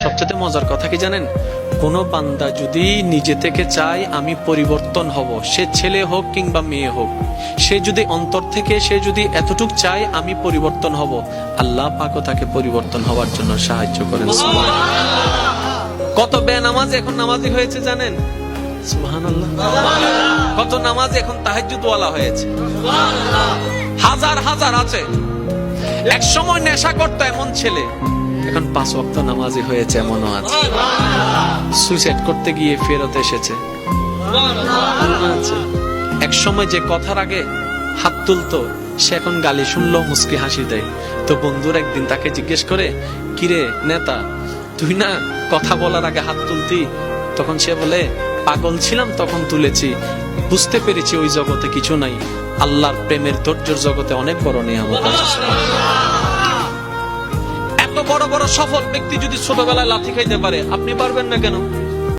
সবচেয়ে মজার কথা কি জানেন, কোন বান্দা যদি নিজে থেকে চায় আমি পরিবর্তন হব, সে ছেলে হোক কিংবা মেয়ে হোক, সে যদি অন্তর থেকে সে যদি এতটুক চায় আমি পরিবর্তন হব, আল্লাহ পাকও তাকে পরিবর্তন হওয়ার জন্য সাহায্য করেন। কত বেনামাজ এখন নামাজি হয়েছে জানেন? সুবহানাল্লাহ। কত নামাজ এখন তাহাজ্জুদ ওয়ালা হয়েছে, হাজার হাজার আছে। এক সময় নেশা করতো এমন ছেলে এখন 5 ওয়াক্ত নামাজি হয়েছে, এমনও আছে। সুইসাইড করতে গিয়ে ফেরত এসেছে। এক সময় যে কথার আগে হাত তুলতো সে এখন গালি শুনলো মুস্কি হাসি দেয়। তো বন্ধুর একদিন তাকে জিজ্ঞেস করে, কিরে নেতা, তুই না কথা বলার আগে হাত তুলতি? তখন সে বলে, পাগল ছিলাম তখন তুলেছি, বুঝতে পেরেছি ওই জগতে কিছু নাই, আল্লাহর প্রেমের ধৈর্যের জগতে অনেক বড় নিয়ামত আছে। এত বড় বড় সফল ব্যক্তি যদি ছোটবেলায় লাথি খাইতে পারে, আপনি পারবেন না কেন?